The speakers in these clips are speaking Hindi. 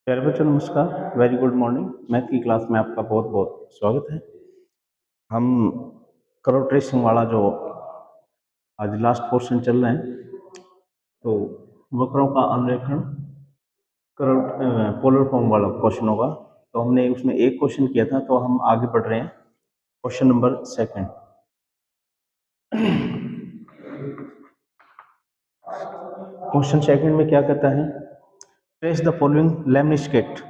प्यारे बच्चों नमस्कार, वेरी गुड मॉर्निंग। मैथ की क्लास में आपका बहुत बहुत स्वागत है। हम करोड़ ट्रेसिंग वाला जो आज लास्ट पोर्शन चल रहे हैं, तो वक्रों का अन्वेषण करोड़ पोलर फॉर्म वाला क्वेश्चन होगा। तो हमने उसमें एक क्वेश्चन किया था, तो हम आगे बढ़ रहे हैं question number second. Question second में क्या कहता है? Trace the following lemniscate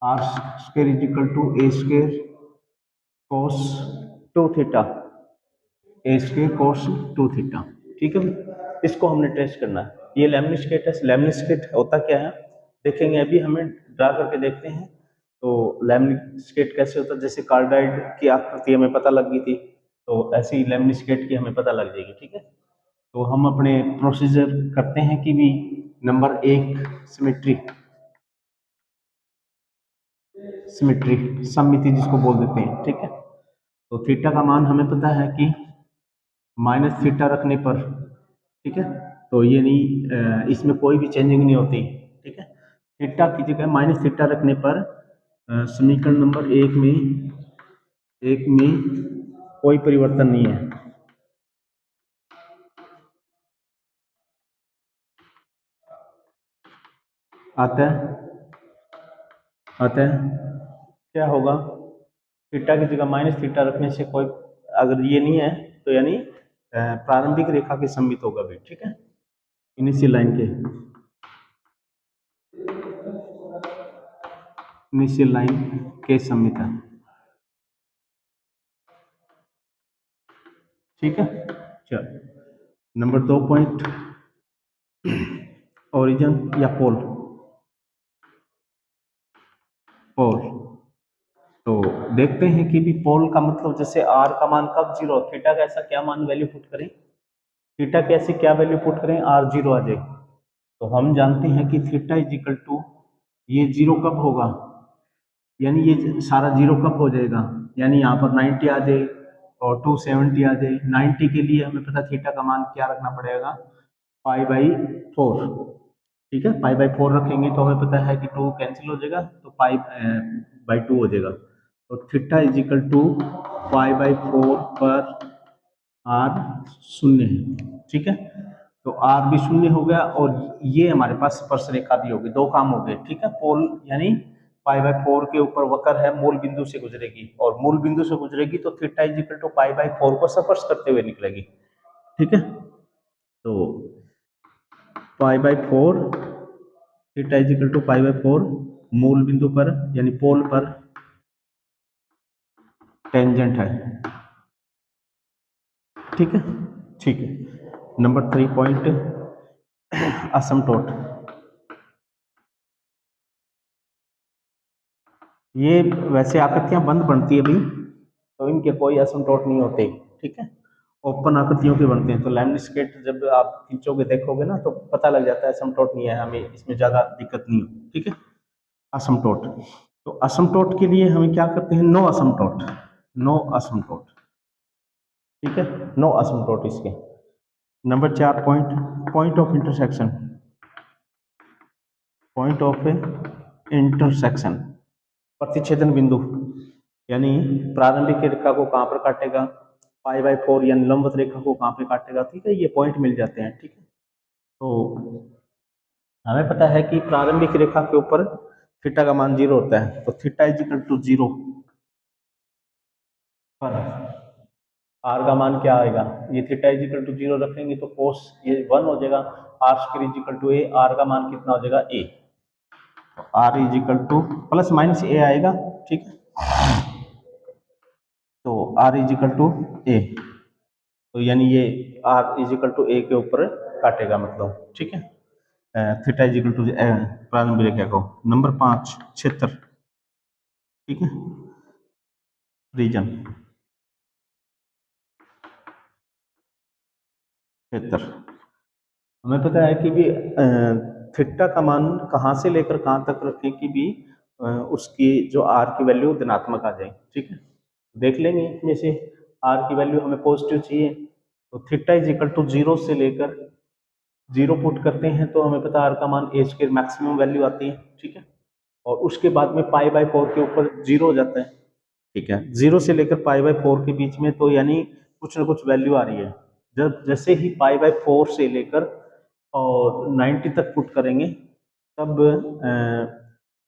r square is equal to a square cos 2 theta, a square cos 2 theta. ठीक है, इसको हमने ट्रेस करना है। ये लेमनिस्केट है। लेमनिस्केट होता क्या है देखेंगे, अभी हमें ड्रा करके देखते हैं। तो लेमनिस्केट कैसे होता है? जैसे कार्डाइड की आकृति हमें पता लग गई थी, तो ऐसे ही लेमनिस्केट की हमें पता लग जाएगी। ठीक है, तो हम अपने प्रोसीजर करते हैं कि भी नंबर एक सिमेट्री सममिति जिसको बोल देते हैं। ठीक है, तो थीटा का मान हमें पता है कि माइनस थीटा रखने पर, ठीक है, तो ये नहीं, इसमें कोई भी चेंजिंग नहीं होती। ठीक है, थीटा की जगह माइनस थीटा रखने पर समीकरण नंबर एक में कोई परिवर्तन नहीं है। आता है क्या होगा? थीटा की जगह माइनस थीटा रखने से कोई, अगर ये नहीं है तो यानी प्रारंभिक रेखा के सममित होगा भी। ठीक है, इनिशियल लाइन के सममित है। ठीक है, चलो नंबर 2 पॉइंट, ओरिजिन या पोल। तो देखते हैं कि भी पोल का मतलब, जैसे आर का मान कब जीरो, थीटा का ऐसा क्या मान वैल्यू पुट करें, थीटा की ऐसी क्या वैल्यू पुट करें आर जीरो आ जाए। तो हम जानते हैं कि थीटा इज इक्वल टू, ये जीरो कब होगा, यानी ये सारा जीरो कब हो जाएगा, यानी यहाँ पर 90 आ जाए और 270 आ जाए। 90 के लिए हमें पता थीटा का मान क्या रखना पड़ेगा, पाई/4। ठीक है, पाई/4 रखेंगे तो हमें पता है कि 2 कैंसिल हो जाएगा, तो पाई/2 हो जाएगा। तो थीटा इज इक्वल टू पाई/4 पर आर शून्य है। ठीक है, तो आर भी शून्य हो गया और ये हमारे पास स्पर्श रेखा भी होगी। दो काम हो गए। ठीक है, पोल यानी पाई/4 के ऊपर वक्र है, मूल बिंदु से गुजरेगी, और मूल बिंदु से गुजरेगी तो थीटा इज इक्वल टू पाई/4 को स्पर्श करते हुए निकलेगी। ठीक है, तो पाई/4, थीटा इज इक्वल टू पाई/4 मूल बिंदु पर यानी पोल पर टेंजेंट है। ठीक है, ठीक है। Number 3 point, asymptote. ये वैसे आकृतियां बंद बनती है अभी, तो इनके कोई असमटोट नहीं होते। ठीक है, ओपन आकृतियों के बनते हैं। तो लैंडस्केप जब आप खींचोगे देखोगे ना, तो पता लग जाता है असमटोट नहीं है, हमें इसमें ज्यादा दिक्कत नहीं हो। ठीक है, असमटोट। तो असमटोट के लिए हमें क्या करते हैं, नो असमटोट, नो असमटोट। ठीक है, नो असमटोट इसके। Number 4 point, point of intersection, point of intersection, प्रतिच्छेदन बिंदु, यानी प्रारंभिक रेखा को कहां पर काटेगा, पाई/4 यानी लंबवत रेखा को कहां पे काटेगा। ठीक है, ये पॉइंट मिल जाते हैं। ठीक है, तो हमें पता है कि प्रारंभिक रेखा के ऊपर थीटा का मान 0 होता है, तो थीटा इज इक्वल टू 0 पर आर का मान क्या आएगा, ये थीटा इज इक्वल टू 0 रखेंगे तो कोस ये 1 हो जाएगा। R square is equal to a, r का मान कितना हो जाएगा ए, तो r is equal to plus minus a आएगा। ठीक है, तो r is equal to a, तो यानी ये r is equal to a के ऊपर काटेगा मतलब। ठीक है, थीटा इज इक्वल टू प्रारंभिक रेखा को। नंबर 5 क्षेत्र। ठीक है, रीजन, क्षेत्र। हमें पता है कि भी थीटा का मान कहाँ से लेकर कहाँ तक रखें कि भी उसकी जो आर की वैल्यू धनात्मक आ जाए। ठीक है, देख लेंगे इसमें से आर की वैल्यू हमें पॉजिटिव चाहिए, तो थीटा इज इक्वल टू 0 से लेकर 0 पुट करते हैं तो हमें पता है r का मान a स्क्वायर मैक्सिमम वैल्यू आती है, ठीक है। और उसके बाद में π/4 के ऊपर 0 हो जाता है, ठीक है। 0 से लेकर π/4 के बीच में तो यानी कुछ ना कुछ वैल्यू आ रही है। जब जैसे ही π/4 से लेकर और 90 तक पुट करेंगे तब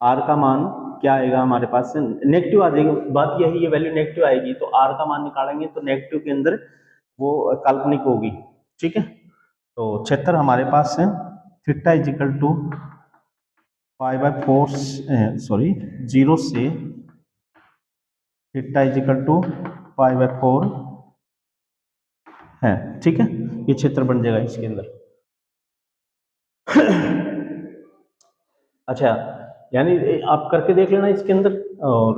r का मान क्या आएगा हमारे पास, नेगेटिव आ जाएगी। बात यही, ये वैल्यू नेगेटिव आएगी तो r का मान निकालेंगे तो नेगेटिव के अंदर वो काल्पनिक होगी, ठीक है। तो क्षेत्र हमारे पास है theta is equal to π/4 sorry 0 से थीटा इज इक्वल टू π/4 है, ठीक है। ये क्षेत्र बन जाएगा इसके अंदर। अच्छा, यानी आप करके देख लेना इसके अंदर, और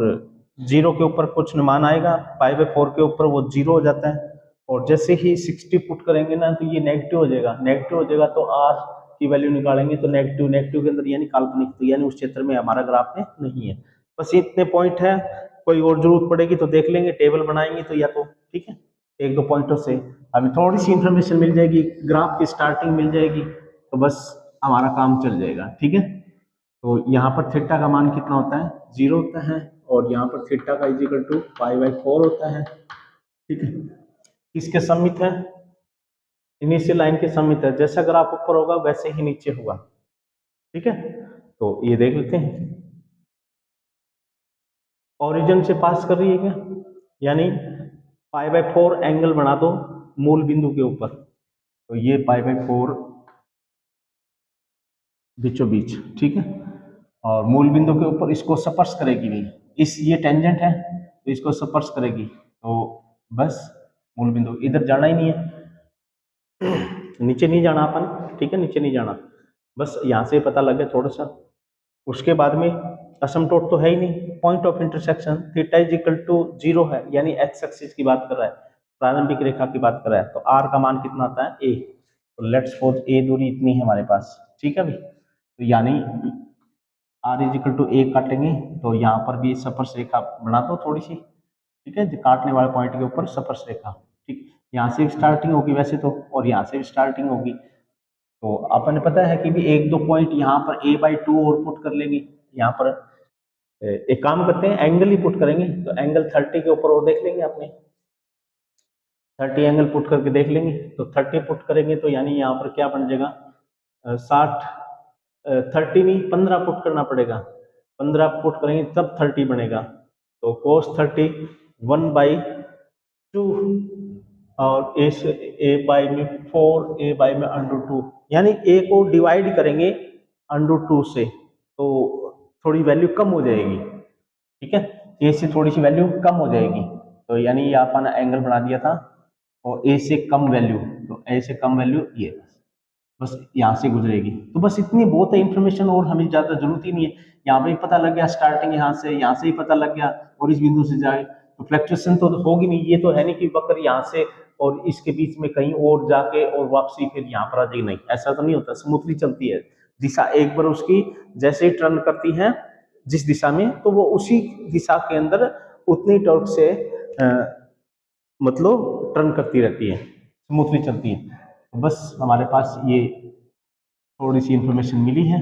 0 के ऊपर कुछ मान आएगा, π/4 के ऊपर वो 0 हो जाता है, और जैसे ही 60 पुट करेंगे ना तो ये नेगेटिव हो जाएगा। नेगेटिव हो जाएगा तो r की वैल्यू निकालेंगे तो नेगेटिव, नेगेटिव के अंदर यानी काल्पनिक, तो यानी उस क्षेत्र में हमारा ग्राफ में नहीं है। बस इतने पॉइंट है, कोई और जरूरत पड़ेगी तो देख लेंगे, टेबल बनाएंगे तो, या तो ठीक है एक दो पॉइंटों से हमें थोड़ी सी इंफॉर्मेशन मिल जाएगी, ग्राफ की स्टार्टिंग मिल जाएगी, तो बस हमारा काम चल जाएगा, ठीक है। तो यहाँ पर थीटा का मान कितना होता है, 0 होता है, और यहाँ पर थीटा का इज इक्वल टू π/4 होता है, ठीक है। किसके सम्मित है, इनिशियल लाइन के सम्मित है। जैसा ग्राफ ऊपर होगा वैसे ही नीचे होगा, ठीक है। तो ये देख लेते हैं, ओरिजिन से पास कर रही है क्या, यानी π/4 एंगल बना दो मूल बिंदु के ऊपर, तो ये π/4 बीचों बीच, ठीक है। और मूल बिंदु के ऊपर इसको स्पर्श करेगी नहीं, इस ये टेंजेंट है तो इसको स्पर्श करेगी, तो बस मूल बिंदु, इधर जाना ही नहीं है, नीचे नहीं जाना अपन, ठीक है, नीचे नहीं जाना, बस यहाँ से पता लग गया थोड़ा सा। उसके बाद में असमतोड़ तो है ही नहीं, point of intersection theta is equal to 0 है, यानी एक्स एक्सिस की बात कर रहा है, प्रारंभिक रेखा की बात कर रहा है, तो r का मान कितना आता है a, तो लेट्स सपोज a दूरी इतनी है हमारे पास, ठीक है भाई। तो यानी r is equal to a काटेंगे तो यहाँ पर भी स्पर्श रेखा बना दो थोड़ी सी, ठीक है, काटने वाले पॉइंट के ऊपर स्पर्श रेखा, ठीक। यहाँ से स्टार्टिंग होगी वैसे तो, और यहाँ से भी स्टार्टिंग होगी, तो अपन पता है कि भी एक दो पॉइंट यहाँ पर a/2 और पुट कर लेंगे। यहाँ पर एक काम करते हैं, एंगल ही पुट करेंगे, तो एंगल 30 के ऊपर और देख लेंगे अपने, 30 एंगल पुट करके देख लेंगे, तो 30 पुट करेंगे तो यानी यहाँ पर क्या बन जाएगा, 60, 30 नहीं 15 पुट करना पड़ेगा, 15 पुट करेंगे तब 30 बनेगा, तो cos 30 1/2, और a में 4, a में √2, यानी a को डिवाइड करेंगे √2 से तो थोड़ी वैल्यू कम हो जाएगी, ठीक है, a से थोड़ी सी वैल्यू कम हो जाएगी, तो यानी ये अपन एंगल बना दिया था, और a से कम वैल्यू, तो a से कम वैल्यू ये बस यहाँ से गुजरेगी, तो बस इतनी बहुत है इन्फॉर्मेशन, और हमें ज्यादा जरूरत ही नहीं है। यहाँ पे पता लग गया स्टार्टिंग, यहाँ से ही पता लग गया, और इस बिंदु से जाए तो फ्लक्चुएशन तो होगी नहीं, ये तो है नहीं कि वक्र यहाँ से और इसके बीच में कहीं और जाके और वापसी फिर यहाँ पर आ जाएगी, नहीं ऐसा तो नहीं होता, स्मूथली चलती है दिशा, एक बार उसकी जैसे ही टर्न करती है जिस दिशा में, तो वो उसी दिशा के अंदर उतनी टॉर्क से मतलब टर्न करती रहती है, स्मूथली चलती है। तो बस हमारे पास ये थोड़ी सी इंफॉर्मेशन मिली है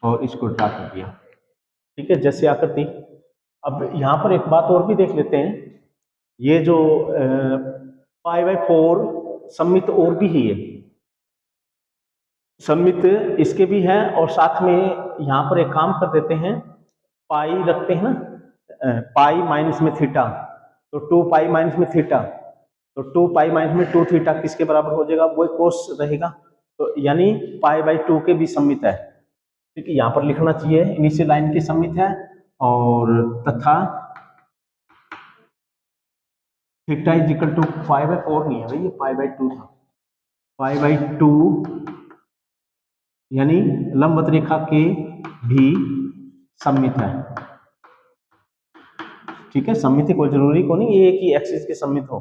और इसको ड्रा कर दिया, ठीक है, जैसे आकृति। अब यहाँ पर एक बात और भी देख लेते हैं, ये जो π/4 सम्मित और भी है, सम्मित इसके भी है, और साथ में यहाँ पर एक काम कर देते हैं, पाई रखते हैं ना, पाई माइनस में थीटा, तो 2π माइनस में थीटा, तो 2π माइनस में 2 थीटा किसके बराबर हो जाएगा, वो कोस रहेगा, तो यानी π/2 के भी सम्मित है, ठीक है। यहाँ पर लिखना चाहिए इनिशियल लाइन के सम्मित है, और तथा थीटा इज इक्वल टू π/4 नहीं है भाई, ये π/2 था, π/2 यानी लंबवत रेखा के भी सम्मित है, ठीक है। सम्मिति कोई जरूरी को नहीं एक ही एक्सिस के सम्मित हो,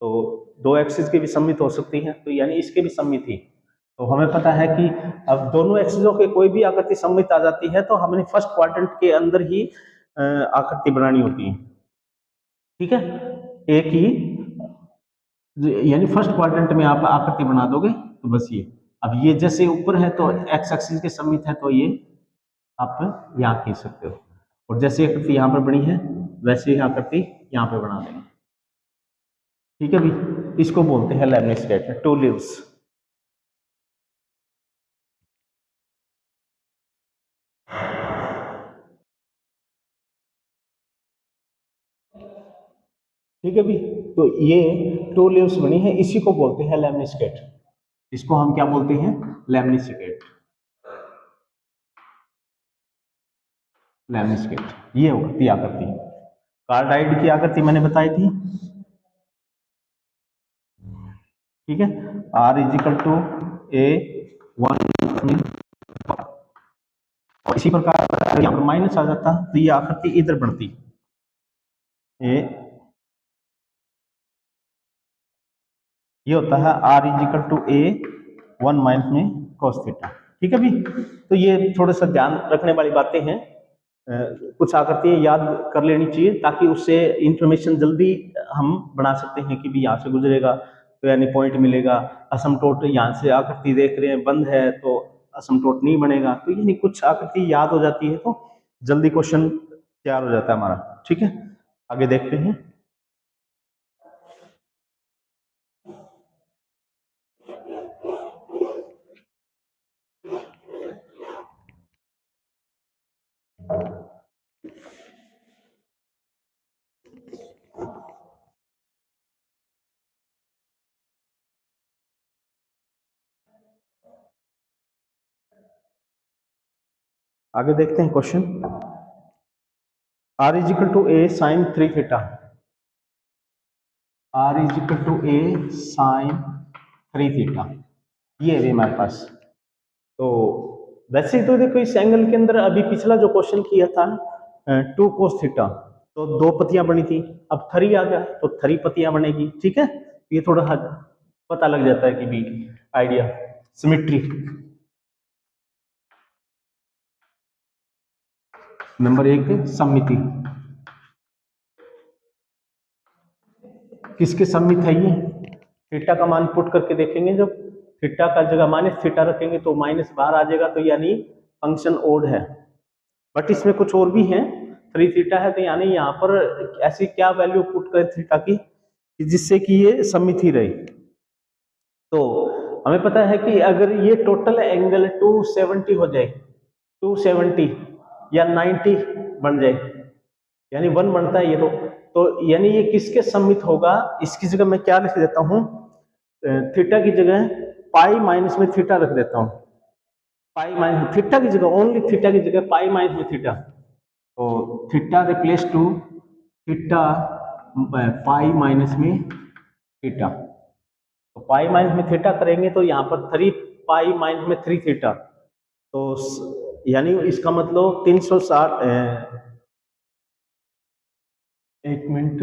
तो दो एक्सिस के भी सम्मित हो सकती है, तो यानी इसके भी सम्मित ही, तो हमें पता है कि अब दोनों एक्सिसों के कोई भी आकृति सम्मित आ जाती है तो हमने फर्स्ट क्वाड्रेंट के अंदर ही आकृति बनानी होती है, ठीक है, एक ही, यानी फर्स्ट क्वाड्रेंट में आप आकृति बना दोगे तो बस ये, अब ये जैसे ऊपर है तो एक्स एक्सिस के सममित है, तो ये आप यहाँ खींच सकते हो, और जैसे आकृति यहाँ पर बनी है वैसे ही आकृति यहाँ पे बना देंगे। ठीक है भी, इसको बोलते हैं लेबनिज स्केच, टू लीव्स। ठीक है भी, तो ये टू लीव्स बनी है, इसी को बोलते हैं लेबनिज स्केच। इसको हम क्या बोलते हैं? Lebanese sketch. लेबनिज स्केच ये होती आकृति। कार्डाइड की आकृति मैंने बताई थी। ठीक है, R is equal to a one, इसी प्रकार यहाँ पर माइनस आ जाता तो ये आकृति इधर बढ़ती, ये होता है R is equal to a one minus में cos थीटा। ठीक है भी, तो ये थोड़ा सा ध्यान रखने वाली बातें हैं। कुछ आकृतियां याद कर लेनी चाहिए ताकि उससे इंफॉर्मेशन जल्दी हम बना सकते हैं कि भी यहाँ से गुजरेगा तो यानी पॉइंट मिलेगा। असमटोट यहाँ से आकृति देख रहे हैं बंद है तो असमटोट नहीं बनेगा, तो यानी कुछ आकृति याद हो जाती है तो जल्दी क्वेश्चन तैयार हो जाता है हमारा। ठीक है, आगे देखते हैं। आगे देखते हैं question. R is equal to a sine 3 theta, R is equal to a sine 3 theta, ये है हमारे पास। तो वैसे तो देखो इस एंगल के अंदर अभी पिछला जो क्वेश्चन किया था 2 cos थीटा, तो 2 पतियां बनी थी, अब 3 आ गया तो 3 पतियां बनेगी। ठीक है, ये थोड़ा पता लग जाता है कि भी आइडिया सिमेट्री। नंबर 1 सममिति, किसके सममित है ये? थीटा का मान पुट करके देखेंगे, जब थीटा का जगह माइनस थीटा रखेंगे तो माइनस बाहर आ जाएगा, तो यानी फंक्शन ओड है। बट इसमें कुछ और भी है, 3 थीटा है तो यानी यहाँ पर ऐसी क्या वैल्यू पुट करें थीटा की जिससे कि ये सममित ही रहे। तो हमें पता है कि अगर ये टोटल एंगल 270 हो जाए, 270 या 90 बन जाए, यानी 1 बनता है ये, तो यानी ये किसके सममित होगा? इसकी जगह मैं क्या लिख देता हूं, थीटा की जगह पाई माइनस में थीटा रख देता हूं, पाई माइनस थीटा की जगह, ओनली थीटा की जगह पाई माइनस में थीटा, तो theta replace to theta pi minus में थीटा, तो पाई माइनस में थीटा करेंगे तो यहाँ पर 3 पाई माइनस में 3 थीटा, तो यानी इसका मतलब 360, एक मिनट,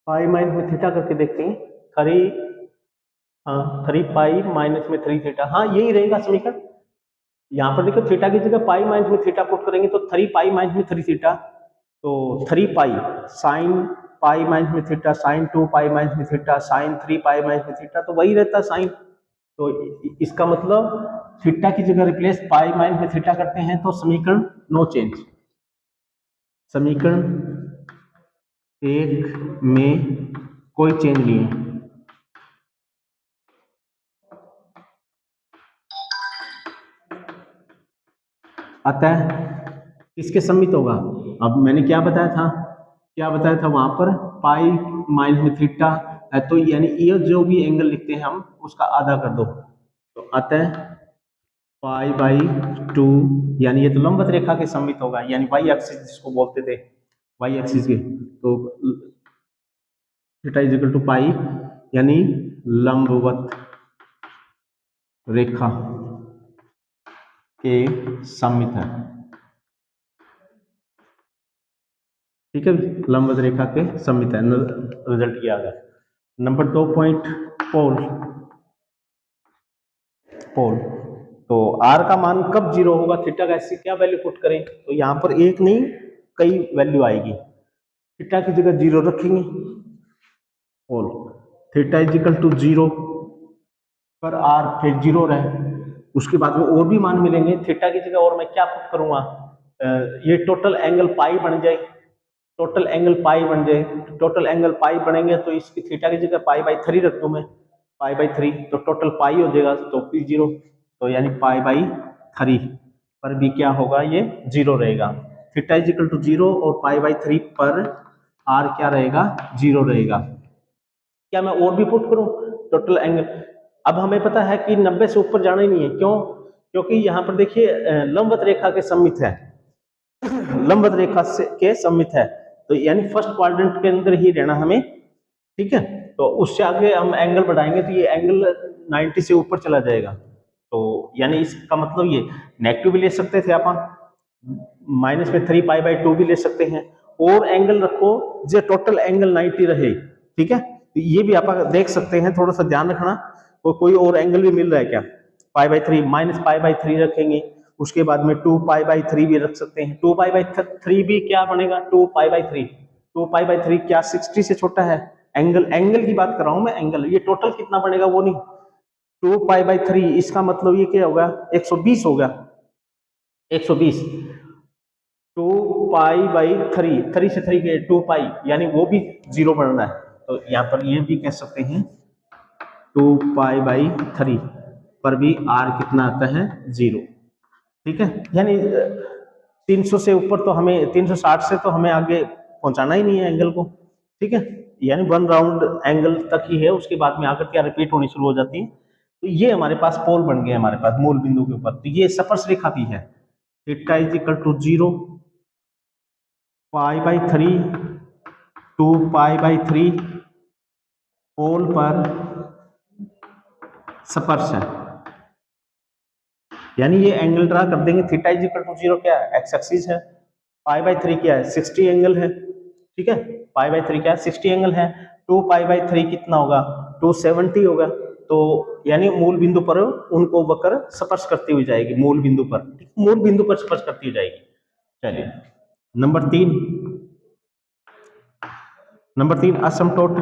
पाई माइनस में थीटा करके देखते हैं। 3, हाँ 3 पाई माइनस में 3 थीटा, हाँ यही रहेगा समीकरण। यहाँ पर देखो थीटा की जगह पाई माइनस में थीटा पुट करेंगे तो 3 पाई माइनस में 3 थीटा, तो 3 पाई साइन पाई माइनस में थीटा, साइन 2 पाई माइनस में थीटा, साइन 3 पाई माइनस में थीटा, तो वही रहता साइन। तो इसका मतलब थीटा की जगह रिप्लेस पाई माइनस में थीटा करते हैं तो समीकरण नो चेंज। समीकरण 1 में कोई चेंज नहीं है। अतः किसके सममित होगा? अब मैंने क्या बताया था वहां पर पाई माइनस में थीटा है, तो यानी ये जो भी एंगल लिखते हैं हम उसका आधा कर दो, तो अतः पाई बाई 2, यानी ये तो लंबवत रेखा के सममित होगा, यानी वाई एक्सिस जिसको बोलते थे, वाई एक्सिस के, तो थीटा इज इक्वल टू पाई, यानी लंबवत रेखा के सममित है। ठीक है, लंबवत रेखा के सममित है, रिजल्ट किया गया। नंबर 2 पॉइंट पोल, पोल, तो आर का मान कब जीरो होगा, थीटा का ऐसी क्या वैल्यू पुट करें, तो यहाँ पर एक नहीं कई वैल्यू आएगी। थीटा की जगह जीरो रखेंगे और theta is equal to zero पर आर फिर जीरो रहे, उसके बाद में और भी मान मिलेंगे। थीटा की जगह और मैं क्या पुट करूंगा, ये टोटल एंगल पाई बन जाए, टोटल एंगल पाई बन जाए। टोटल एंगल पाई बनेंगे तो इसकी थीटा की जगह पाई बाई 3 रख दूं मैं, पाई बाई 3, तो टोटल पाई हो जाएगा तो पी जीरो, तो यानी पाई बाई 3 पर भी क्या होगा, ये जीरो रहेगा। Theta is equal to zero और पाई बाई 3 पर आर क्या रहेगा, जीरो रहेगा। क्या मैं और भी पुट करूं टोटल एंगल, अब हमें पता है कि 90 से ऊपर जाना ही नहीं है, क्यों, क्योंकि यहाँ पर देखिए लंबवत रेखा के सममित है, लंबवत रेखा से के सममित है, तो यानी फर्स्ट क्वाड्रेंट के अंदर ही रहना हमें, ठीक है। तो उससे आगे हम एंगल बढ़ाएंगे तो ये एंगल 90 से ऊपर चला जाएगा, तो यानी इसका मतलब ये नेगेटिव भी ले सकते थे आप, माइनस में 3 पाई बाई 2 भी ले सकते हैं, और एंगल रखो जो टोटल एंगल 90 रहे, ठीक है। तो ये भी आप देख सकते हैं, थोड़ा सा ध्यान रखना, कोई और एंगल भी मिल रहा है क्या, पाई बाई 3 माइनस पाई बाई 3 रखेंगे, उसके बाद में 2 पाई बाई 3 भी रख सकते हैं। 2 पाई बाई 3 भी क्या बनेगा, 2 पाई बाई 3, 2 पाई बाई 3 क्या 60 से छोटा है, एंगल, एंगल की बात कर रहा हूं मैं, एंगल, ये टोटल कितना बनेगा वो नहीं, 2 पाई बाई 3 इसका मतलब ये क्या होगा, 120 होगा, 120, 2 पाई बाई 3 से 3 के 2 पाई, यानी वो भी जीरो बनना है, तो यहाँ पर ये भी कह सकते हैं 2 पाई बाई 3 पर भी आर कितना आता है, जीरो, ठीक है। यानी 300 से ऊपर तो हमें, 360 से तो हमें आगे पहुंचाना ही नहीं है एंगल को, ठीक है। यानी 1 राउंड एंगल तक ही है, उसके बाद में आकर क्या रिपीट होनी शुरू हो जाती है। तो ये हमारे पास पोल बन गए, हमारे पास मूल बिंदु के ऊपर, तो ये स्पर्श रेखा भी है, theta is equal to 0, pi by 3, 2 pi by 3 pole पर स्पर्श है, यानी ये एंगल ड्रा कर देंगे। थीटा इज इक्वल टू 0 क्या है, एक्स एक्सिस है, पाई बाई 3 क्या है, 60 एंगल है, ठीक है, पाई बाई 3 क्या है, 60 एंगल है, 2 पाई बाई 3 कितना होगा, 270 होगा, तो यानी मूल बिंदु पर उनको वक्र स्पर्श करती हुई जाएगी, मूल बिंदु पर, मूल बिंदु पर स्पर्श करती हुई जाएगी। चलिए नंबर 3, नंबर 3 असमतोट,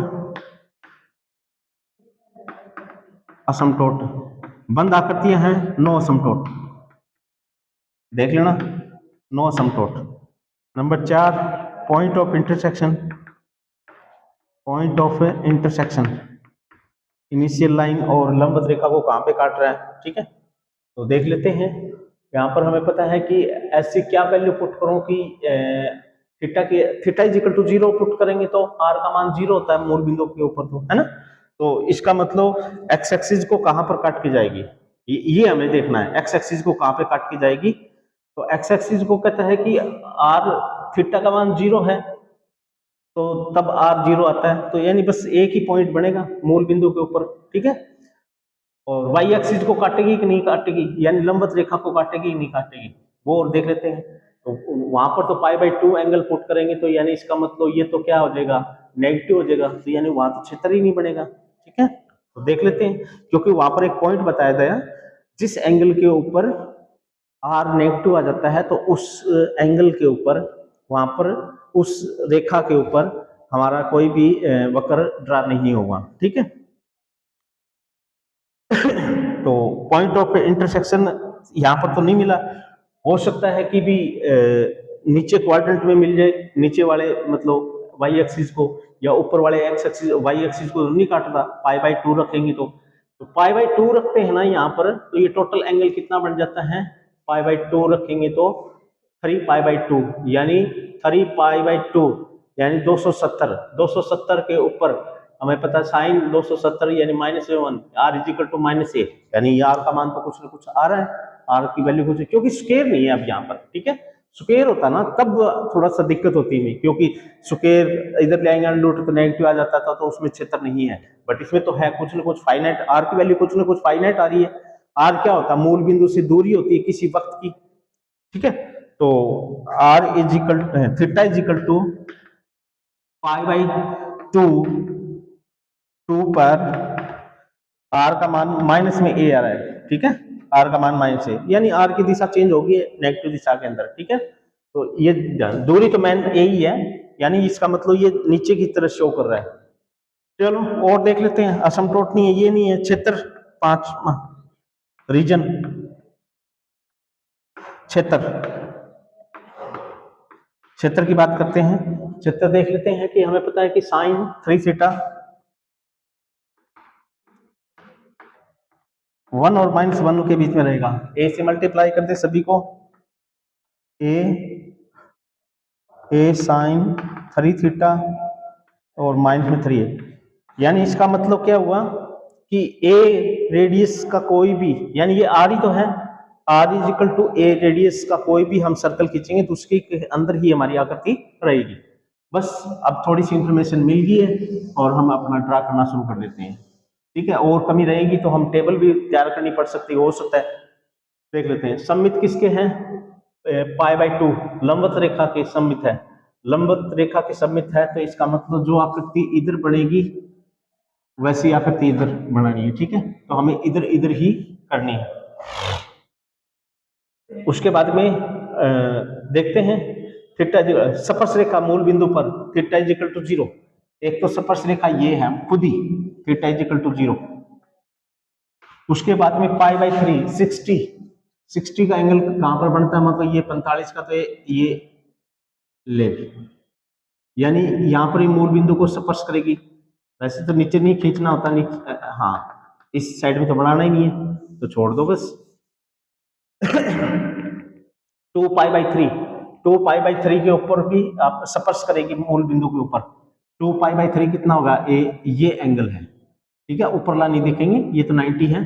असमतोट, बंद आकृतियां हैं, नो असमतोट, देख लेना, no asymptote. Number 4 point of intersection, point of intersection, initial line और लंबवत रेखा को कहां पे काट रहा है, ठीक है। तो देख लेते हैं, यहाँ पर हमें पता है कि ऐसी क्या वैल्यू पुट करूं कि थीटा की, theta is equal to 0 put करेंगे तो आर का मान 0 होता है मूल बिंदु के ऊपर, तो है ना। तो इसका मतलब एक्स एक्सिस को कहां पर काट के जाएगी, ये हमें देखना है, एक्स एक्सिस को कहां पे काट के जाएगी। तो एक्स एक्सिस को कहता है कि आर, थीटा का मान 0 है तो तब आर 0 आता है, तो यानी बस एक ही पॉइंट बनेगा मूल बिंदु के ऊपर, ठीक है। और वाई एक्सिस को काटेगी कि नहीं काटेगी, यानी लंबवत रेखा को काटेगी कि नहीं काटेगी, वो और देख लेते हैं। तो वहां पर तो पाई बाई 2 एंगल पुट करेंगे, तो यानी इसका मतलब ये तो क्या हो जाएगा, नेगेटिव हो जाएगा, तो यानी वहां तो क्षेत्र ही नहीं बनेगा, ठीक है। तो देख लेते हैं, क्योंकि वहां पर एक पॉइंट बताया गया, जिस एंगल के ऊपर आर नेगेटिव आ जाता है तो उस एंगल के ऊपर, वहां पर उस रेखा के ऊपर हमारा कोई भी वक्र ड्रा नहीं होगा, ठीक है। तो पॉइंट ऑफ इंटरसेक्शन यहाँ पर तो नहीं मिला, हो सकता है कि भी नीचे क्वाड्रेंट में मिल जाए, नीचे वाले मतलब वाई एक्सिस को, या ऊपर वाले एक्स एक्सिस वाई एक्सिस को नहीं काटता, पाई बाई 2 रखेंगे तो पाई बाई 2 रखते हैं ना यहाँ पर, तो ये टोटल एंगल कितना बन जाता है, पाई बाई 2 रखेंगे तो 3 पाई बाई 2, यानी 3 पाई बाई 2 यानी 270, 270 के ऊपर हमें पता है साइन 270 यानी -1, आर इज इक्वल टू -8, यानी आर का मान तो कुछ ना कुछ आ रहा है, आर की वैल्यू कुछ, क्योंकि स्क्वायर नहीं है अब यहाँ पर, ठीक है। स्क्वायर होता ना तब थोड़ा सा दिक्कत होती है, क्योंकि स्क्वायर इधर ले आएंगे अंडर तो नेगेटिव आ जाता था, तो उसमें क्षेत्र नहीं है, बट इसमें तो है कुछ ना कुछ फाइनाइट, आर की वैल्यू कुछ ना कुछ फाइनाइट आ रही है। आर क्या होता है, मूल बिंदु से दूरी होती है किसी वक्त की, ठीक है। तो r is equal, theta is equal to pi by 2, 2 पर आर का मान माइनस में ए आ रहा है, ठीक है। आर का मान माइनस ए, यानी आर की दिशा चेंज होगी नेगेटिव दिशा के अंदर, ठीक है। तो ये दूरी तो मैन यही है, यानी इसका मतलब ये नीचे की तरफ शो कर रहा है। चलो और देख लेते हैं, असमटोट नहीं है, ये नहीं है, क्षेत्र 5 रीजन, क्षेत्र की बात करते हैं। क्षेत्र देख लेते हैं कि हमें पता है कि साइन 3 थीटा 1 और -1 के बीच में रहेगा। ए से मल्टीप्लाई करते सभी को, ए साइन 3 थीटा और माइनस में 3 है, यानी इसका मतलब क्या हुआ कि ए रेडियस का कोई भी, यानी ये आर ही तो है, r is equal to a radius का कोई भी हम सर्कल खींचेंगे तो उसके अंदर ही हमारी आकृति रहेगी। बस अब थोड़ी सी इंफॉर्मेशन मिल गई है और हम अपना ड्रा करना शुरू कर देते हैं, ठीक है। और कमी रहेगी तो हम टेबल भी तैयार करनी पड़ सकती है, हो सकता है। देख लेते हैं, सममित किसके हैं, π/2 लंबवत रेखा के सममित है, लंबवत रेखा के सममित है, तो इसका मतलब जो आकृति इधर बनेगी वैसी आकृति इधर बनानी है, ठीक है। तो हमें इधर इधर ही करनी है। उसके बाद में देखते हैं थीटा स्पर्श रेखा मूल बिंदु पर थीटा इज इक्वल टू 0। एक तो स्पर्श रेखा ये है खुद ही, थीटा इज इक्वल टू 0। उसके बाद में π/3 60 का एंगल कहां पर बनता है, मतलब ये 45 का, तो ये ले, यानी यहां पर ही मूल बिंदु को स्पर्श करेगी। वैसे तो नीचे नहीं खींचना होता, नीचे हाँ इस साइड में तो बढ़ाना ही नहीं है, तो छोड़ दो बस। 2π/3 के ऊपर भी आप स्पर्श करेगी मूल बिंदु के ऊपर। 2π/3 कितना होगा, ये एंगल है, ठीक है। ऊपरला नहीं देखेंगे, ये तो 90 है,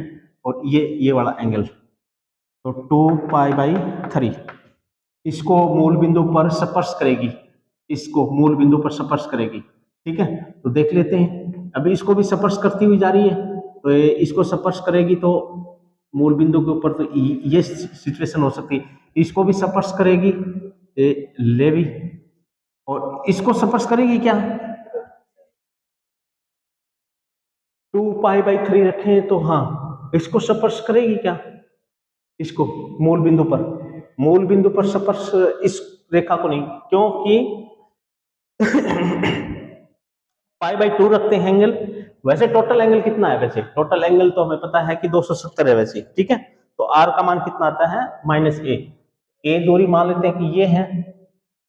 और ये वाला एंगल, तो 2π/3 इसको मूल बिंदु पर स्पर्श करेगी, इसको मूल बिंदु पर स्पर्श करेगी, ठीक है। तो देख लेते हैं, अभी इसको भी स्पर्श करती हुई जा रही है, तो इसको स्पर्श करेगी तो मूल बिंदु के ऊपर, तो ये सिचुएशन हो सकती है। इसको भी स्पर्श करेगी ले भी, और इसको स्पर्श करेगी क्या, 2π/3 रखें तो हाँ इसको स्पर्श करेगी क्या, इसको मूल बिंदु पर स्पर्श, इस रेखा को नहीं, क्योंकि π/2 रखते हैं एंगल। वैसे टोटल एंगल कितना है, वैसे टोटल एंगल तो हमें पता है कि 270 है वैसे, ठीक है। तो r का मान कितना आता है, -a दूरी मान लेते हैं कि ये है,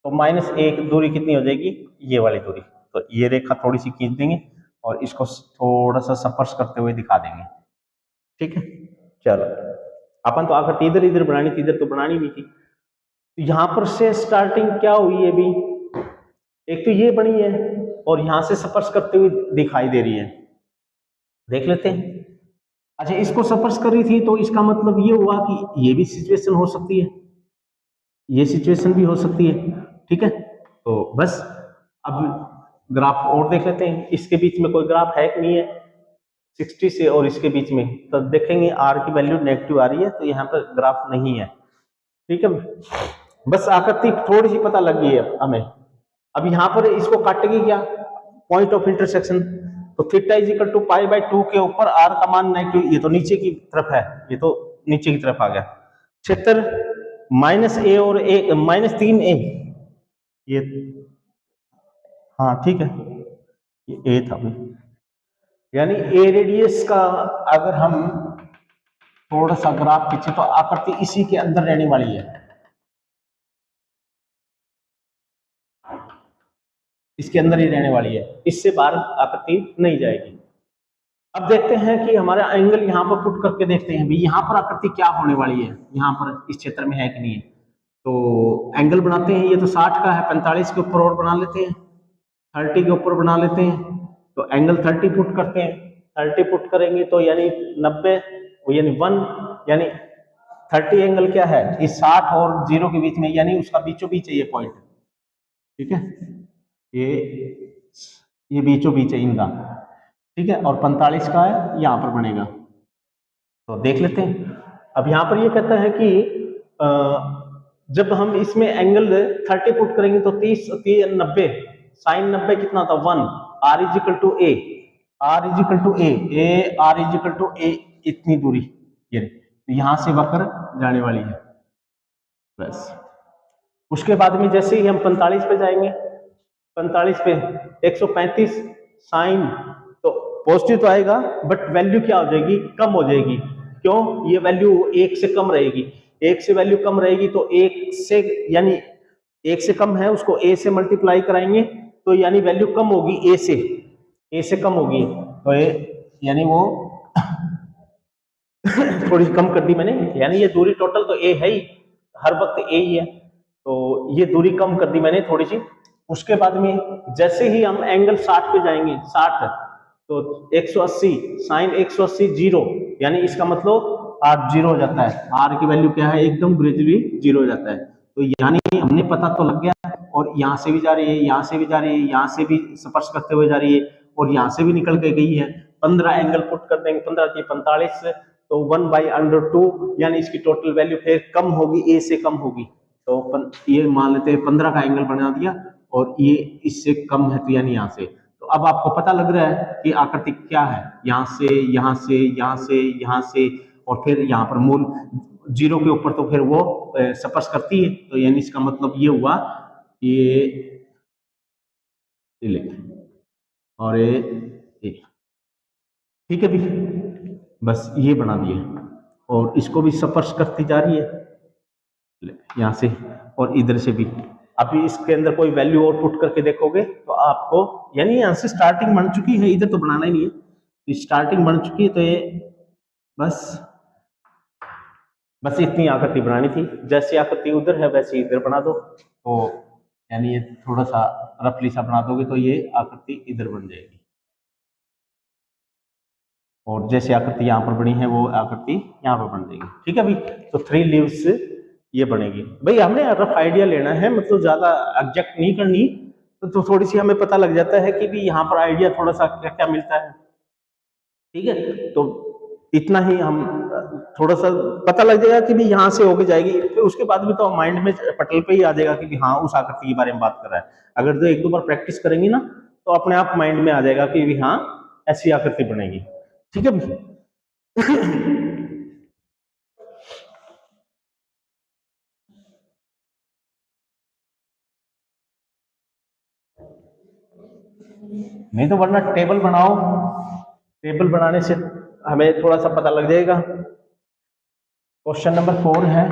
तो -1 दूरी कितनी हो जाएगी, ये वाली दूरी। तो ये रेखा थोड़ी सी खींच देंगे और इसको थोड़ा सा स्पर्श करते हुए दिखा देंगे, ठीक है। चलो, अपन तो आकर इधर इधर बनानी थी, इधर तो बनानी नहीं थी। तो यहां पर से स्टार्टिंग क्या हुई है अभी, एक तो ये बनी है और यहां से स्पर्श करते हुए दिखाई दे रही है, देख लेते हैं। अच्छा, इसको स्पर्श कर रही थी तो इसका मतलब ये हुआ कि ये भी सिचुएशन हो सकती है, ये सिचुएशन भी हो सकती है, ठीक है। तो बस अब ग्राफ और देख लेते हैं, इसके बीच में कोई ग्राफ है कि नहीं है 60 से और इसके बीच में, तो देखेंगे आर की वैल्यू नेगेटिव आ रही है, तो यहाँ पर ग्राफ नहीं है, ठीक है। बस आकृति थोड़ी सी पता लग गई है हमें। अब यहाँ पर इसको काटेगी क्या, पॉइंट ऑफ इंटरसेक्शन, तो थीटा इज इक्वल टू π/2 के ऊपर आर का मान नेगेटिव, ये तो नीचे की तरफ है, ये तो नीचे की तरफ आ गया। क्षेत्र -a और -3a, ये हाँ ठीक है, ये a था भाई, यानी ए रेडियस का अगर हम थोड़ा सा ग्राफ खींचे तो आकृति इसी के अंदर रहने वाली है, इसके अंदर ही रहने वाली है, इससे बाहर आकृति नहीं जाएगी। अब देखते हैं कि हमारा एंगल यहाँ पर पुट करके देखते हैं भी यहाँ पर आकृति क्या होने वाली है, यहाँ पर इस क्षेत्र में है कि नहीं है। तो एंगल बनाते हैं, ये तो 60 का है, 45 के ऊपर और बना लेते हैं, 30 के ऊपर बना लेते हैं, तो एंगल 30 पुट करते हैं। 30 पुट करेंगे तो यानी 90, यानी 1, यानी 30 एंगल क्या है, इस 60 और 0 के बीच में, यानी उसका बीचों बीच है ये पॉइंट, ठीक है, ये बीचों बीच है इनका, ठीक है। और 45 का है, यहाँ पर बनेगा, तो देख लेते हैं। अब यहाँ पर ये कहता है कि जब हम इसमें एंगल 30 पुट करेंगे तो 30 90 साइन 90 कितना था 1, r is equal to a, r is equal to a, r is equal to a, इतनी दूरी, ये यहां से वक्र जाने वाली है बस। उसके बाद में जैसे ही हम 45 पे जाएंगे, 45 पे 135 साइन, तो पॉजिटिव तो आएगा बट वैल्यू क्या हो जाएगी, कम हो जाएगी। क्यों? ये वैल्यू 1 से कम रहेगी, 1 से वैल्यू कम रहेगी तो 1 से यानी 1 से कम है, उसको a से मल्टीप्लाई कराएंगे तो यानी वैल्यू कम होगी a से कम होगी, तो यानी वो थोड़ी कम कर दी मैंने, यानी ये दूरी टोटल तो a है ही, हर वक्त a ही है, तो ये दूरी कम कर दी मैंने थोड़ी सी। उसके बाद में जैसे ही हम एंगल 60 पे जाएंगे, 60 तो 180 साइन 180 जीरो, यानी इसका मतलब r जीरो हो जाता है, r की वैल्यू क्या है, एकदम ग्रेजुअली जीरो हो जाता है। तो यानी हमने पता तो लग गया, और यहाँ से भी जा रही है, यहाँ से भी जा रही है, यहाँ से भी स्पर्श करते हुए जा रही है, और यहाँ से भी निकल के गई है। 15 एंगल पुट कर देंगे, 15 की 45, तो 1/√2, यानी इसकी टोटल वैल्यू फिर कम होगी, a से कम होगी, तो ये मान लेते हैं 15 का एंगल बना दिया, और ये इससे कम है, तो यानी यहाँ से। तो अब आपको पता लग रहा है कि आकृति क्या है, यहाँ से यहाँ से यहाँ से यहाँ से, और फिर यहाँ पर मूल जीरो के ऊपर तो फिर वो स्पर्श करती है, तो यानी इसका मतलब ये हुआ ये और ये ठीक है भी, बस ये बना दिए, और इसको भी स्पर्श करती जा रही है यहां से और इधर से भी। अभी इसके अंदर कोई वैल्यू और पुट करके देखोगे तो आपको, यानी यहां से स्टार्टिंग बन चुकी है, इधर तो बनाना ही नहीं है, तो स्टार्टिंग बन चुकी है, तो ये बस इतनी आकृति बनानी थी, जैसी आकृति उधर है वैसे इधर बना दो, तो यानी ये थोड़ा सा रफली सा बना दोगे तो ये आकृति इधर बन जाएगी, और जैसे आकृति यहाँ पर बनी है वो आकृति यहाँ पर बन जाएगी। ठीक है भाई, तो 3 लीव्स ये बनेगी। भाई हमने रफ आइडिया लेना है, मतलब ज्यादा एग्जैक्ट नहीं करनी, तो थोड़ी सी हमें पता लग जाता है कि भी यहाँ पर आइडिया थोड़ा सा क्या क्या मिलता है। ठीक है, तो इतना ही हम थोड़ा सा पता लग जाएगा कि भी यहाँ से होके जाएगी, फिर उसके बाद भी तो माइंड में पटल पे ही आ जाएगा कि भी हाँ उस आकृति के बारे में बात कर रहा है। अगर तो 1-2 बार प्रैक्टिस करेंगे ना तो अपने आप माइंड में आ जाएगा कि भी हाँ ऐसी आकृति बनेगी। ठीक है नहीं तो वरना टेबल बनाओ, टेबल बनाने से हमें थोड़ा सा पता लग जाएगा। क्वेश्चन नंबर 4 है,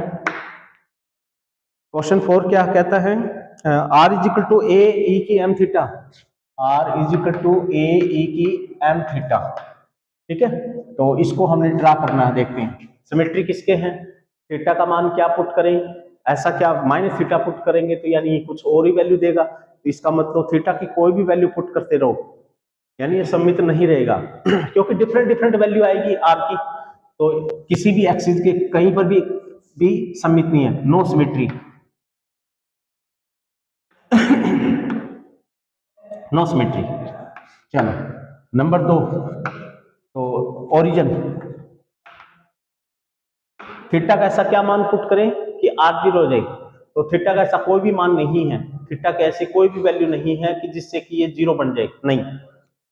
क्वेश्चन 4 क्या कहता है, r is equal to a e की m theta, r is equal to a e की एम थीटा। ठीक है, तो इसको हमने ड्रा करना है, देखते हैं सिमेट्री किसके हैं, थीटा का मान क्या पुट करें, ऐसा क्या माइनस थीटा पुट करेंगे तो यानी कुछ और ही वैल्यू देगा, तो इसका मतलब थीटा की कोई भी वैल्यू पुट करते रहो, यानी ये सममित नहीं रहेगा क्योंकि डिफरेंट डिफरेंट वैल्यू आएगी आर की, तो किसी भी एक्सिस के कहीं पर भी सममित नहीं है, नो सिमेट्री, नो सिमेट्री। चलो नंबर 2, तो ओरिजिन, थीटा का ऐसा क्या मान पुट करें कि r0 हो जाए, तो थीटा का ऐसा कोई भी मान नहीं है, थीटा के ऐसी कोई भी वैल्यू नहीं है कि जिससे कि ये 0 बन जाए, नहीं,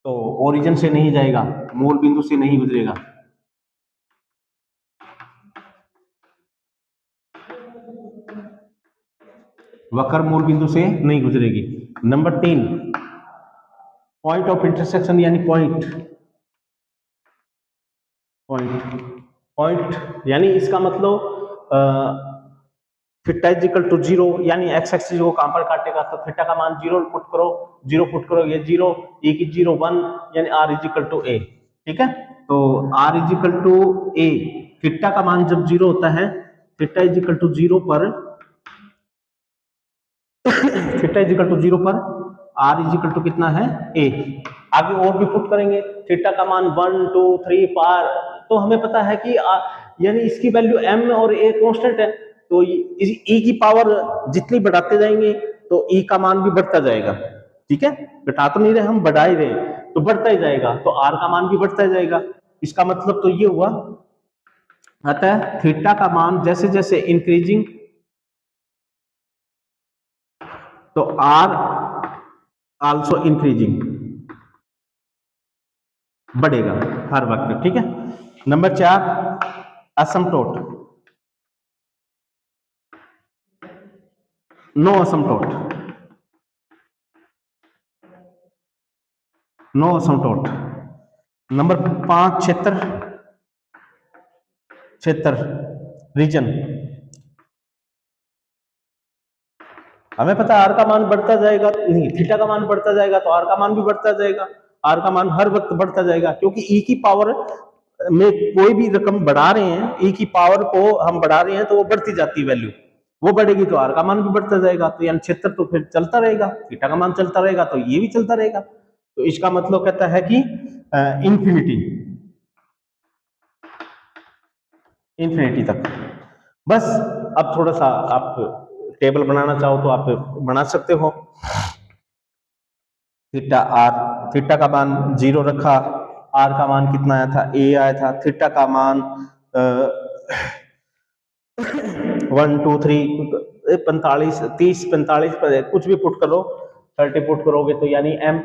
तो ओरिजिन से नहीं जाएगा, मूल बिंदु से नहीं गुजरेगा। वक्र मूल बिंदु से नहीं गुजरेगी। नंबर 3, पॉइंट ऑफ इंटरसेक्शन, यानी पॉइंट यानी इसका मतलब थीटा इक्वल टू 0, यानी एक्स एक्सिस को कहां पर काटेगा, तो थीटा का मान 0 पुट करो, 0 पुट करो, ये 0, ए की 0 1, यानी r इक्वल टू a। ठीक है, तो r equal to a, theta का मान जब 0 होता है, थीटा इक्वल टू 0 पर थीटा इक्वल टू 0 पर r इक्वल टू कितना है a। आगे और भी पुट करेंगे, थीटा का मान 1 2 3 4, तो हमें पता है कि यानी इसकी वैल्यू m और a कांस्टेंट है, तो e की पावर जितनी बढ़ाते जाएंगे तो e का मान भी बढ़ता जाएगा। ठीक है, घटा तो नहीं रहे हम, बढ़ा ही रहे, तो बढ़ता ही जाएगा, तो r का मान भी बढ़ता ही जाएगा। इसका मतलब तो ये हुआ, अतः थीटा का मान जैसे जैसे इंक्रीजिंग, तो r आल्सो इंक्रीजिंग, बढ़ेगा हर वक्त। ठीक है, नंबर 4, असमटोट, नो असमटोट, नो असमटोट। नंबर 5 क्षेत्र, क्षेत्र रीजन। हमें पता है आर का मान बढ़ता जाएगा, नहीं थीटा का मान बढ़ता जाएगा तो आर का मान भी बढ़ता जाएगा। आर का मान हर वक्त बढ़ता जाएगा क्योंकि ई की पावर में कोई भी रकम बढ़ा रहे हैं, ई की पावर को हम बढ़ा रहे हैं तो वो बढ़ती जाती है वैल्यू, वो बढ़ेगी तो आर का मान भी बढ़ता जाएगा। तो यानी क्षेत्र तो फिर चलता रहेगा, थीटा का मान चलता रहेगा तो ये भी चलता रहेगा। तो इसका मतलब कहता है कि इंफिनिटी, इंफिनिटी तक। बस अब थोड़ा सा आप टेबल बनाना चाहो तो आप बना सकते हो। थीटा आर, थीटा का मान 0 रखा, आर का मान कितना आया था, ए आया था, थीटा का मान 1 2 3 45 30 45 कुछ भी पुट करो, 30 पुट करोगे तो यानी एम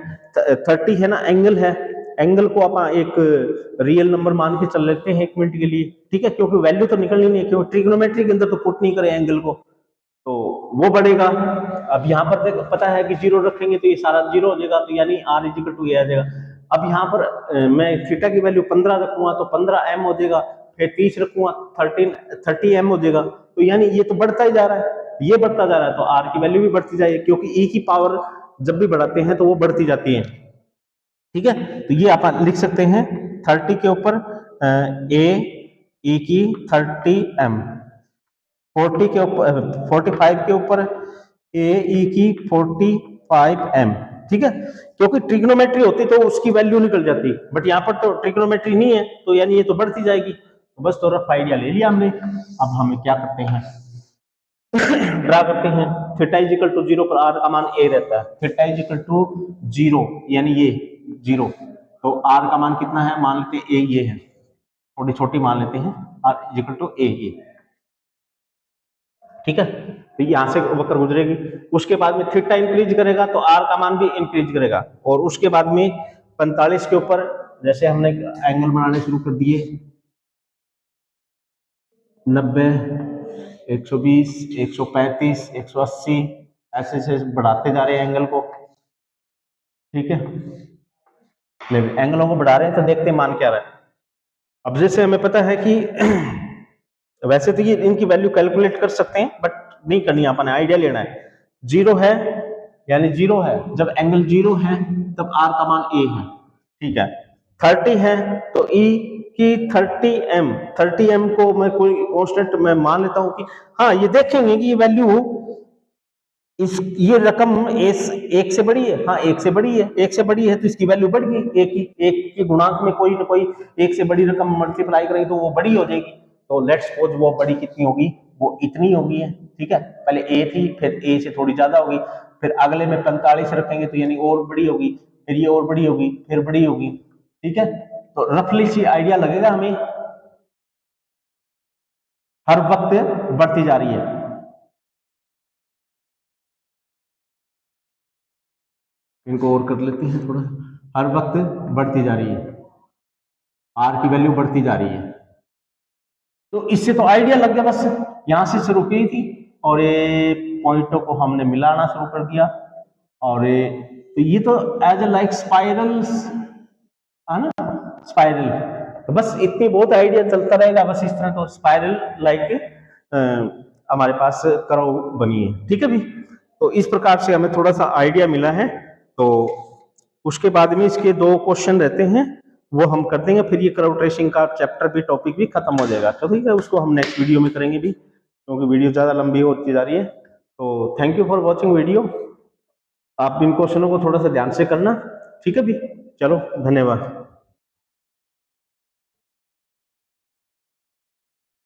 30 है ना, एंगल है, एंगल को आप एक रियल नंबर मान के चल लेते हैं 1 मिनट के लिए, ठीक है, क्योंकि वैल्यू तो निकलनी नहीं है, क्योंकि ट्रिग्नोमेट्री के अंदर तो पुट नहीं करे एंगल को, तो वो बढ़ेगा। अब यहाँ पर देखो पता है कि 0 रखेंगे तो ये सारा 0 हो जाएगा, तो यानी आर इजिकल टू ये आ जाएगा। अब यहाँ पर मैं थीटा की वैल्यू 15 रखूंगा तो 15 एम हो जाएगा, फिर 30 रखूंगा 30 एम हो जाएगा, तो यानी ये तो बढ़ता ही जा रहा है, ये बढ़ता जा रहा है, तो आर की वैल्यू भी बढ़ती जाएगी क्योंकि ई की पावर जब भी बढ़ाते हैं तो वो बढ़ती जाती है, ठीक है। तो ये आप लिख सकते हैं 30 के ऊपर ए ई की 30 एम, 40 के ऊपर 45 के ऊपर ए ई की 45 एम, ठीक है, क्योंकि ट्रिग्नोमेट्री होती तो उसकी वैल्यू निकल जाती, बट यहाँ पर तो ट्रिग्नोमेट्री नहीं है तो यानी ये तो बढ़ती जाएगी। तो बस तो रफ आइडिया ले लिया हमने। अब हमें क्या करते हैं, ड्रा करते हैं। थीटा इजिकल टू 0 पर आर का मान ए रहता है, थीटा इजिकल टू 0 यानी ये 0, तो आर का मान कितना है, मान लेते हैं ए ये है, थोड़ी छोटी मान लेते हैं, आर इजिकल टू ए ये, ठीक है। तो यहां से वक्र गुजरेगी, उसके बाद में थीटा इंक्रीज करेगा तो आर का मान भी इंक्रीज करेगा, और उसके बाद में 45 के ऊपर जैसे हमने एंगल बनाने शुरू कर दिए, 90 120 135 180 ऐसे ऐसे बढ़ाते जा रहे हैं एंगल को, ठीक है, एंगलों को बढ़ा रहे हैं तो देखते हैं मान क्या रहा है। अब जैसे हमें पता है कि वैसे तो ये इनकी वैल्यू कैलकुलेट कर सकते हैं बट नहीं करनी, अपन आइडिया लेना है। 0 है यानी 0 है, जब एंगल 0 है तब आर का मान ए है, ठीक है। 30 है तो ई की 30 एम को मैं कोई कांस्टेंट मैं मान लेता हूं कि हाँ, ये देखेंगे कि ये वैल्यू इस ये रकम एक से बड़ी है, हाँ एक से बड़ी है, एक से बड़ी है तो इसकी वैल्यू बढ़ गई, एक की गुणांक में कोई ना कोई एक से बड़ी रकम मल्टीप्लाई करेंगे तो वो बड़ी हो जाएगी। तो लेट्स सपोज वो बड़ी कितनी होगी, वो इतनी होगी है, ठीक है, पहले ए थी फिर ए से थोड़ी ज्यादा होगी, फिर अगले में 45 रखेंगे तो यानी और बड़ी होगी, फिर ये और बड़ी होगी, फिर बड़ी होगी, ठीक है। तो रफली सी आइडिया लगेगा हमें, हर वक्त बढ़ती जा रही है। इनको और कर लेते हैं थोड़ा, हर वक्त बढ़ती जा रही है, आर की वैल्यू बढ़ती जा रही है। तो इससे तो आइडिया लग गया, बस यहां से शुरू की थी और ये पॉइंटों को हमने मिलाना शुरू कर दिया, और ये तो एज ए लाइक स्पाइरल्स है ना, स्पाइरल, तो बस इतनी बहुत आइडिया चलता रहेगा, बस इस तरह तो स्पाइरल लाइक हमारे पास कर्व बनी है, ठीक है भी। तो इस प्रकार से हमें थोड़ा सा आइडिया मिला है, तो उसके बाद में इसके 2 क्वेश्चन रहते हैं वो हम कर देंगे, फिर ये कर्व ट्रेसिंग का चैप्टर भी टॉपिक भी खत्म हो जाएगा, तो ठीक है, उसको हम नेक्स्ट वीडियो में करेंगे भी, क्योंकि वीडियो ज्यादा लंबी होती जा रही है। तो thank you for watching video, आप इन क्वेश्चनों को थोड़ा सा ध्यान से करना, ठीक है भी, चलो धन्यवाद।